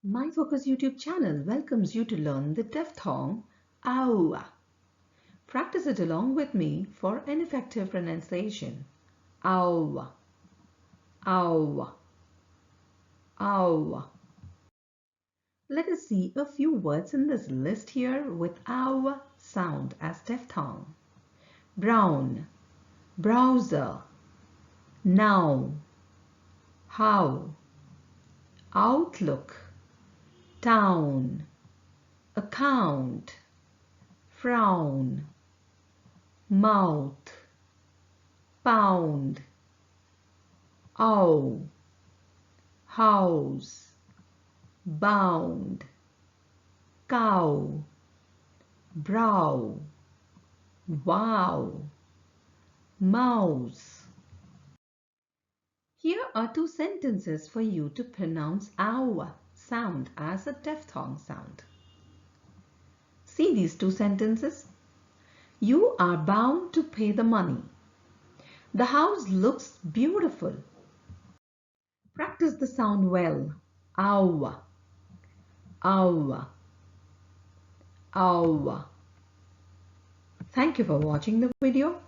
My Focus YouTube channel welcomes you to learn the diphthong ow. Practice it along with me for an effective pronunciation. Ow, ow, ow. Let us see a few words in this list here with ow sound as diphthong. Brown, browser, now, how, outlook, town, account, frown, mouth, pound, ow, house, bound, cow, brow, wow, mouse. Here are two sentences for you to pronounce ow sound as a diphthong sound. See these two sentences. You are bound to pay the money. The house looks beautiful. Practice the sound well. Ow, ow, ow. Thank you for watching the video.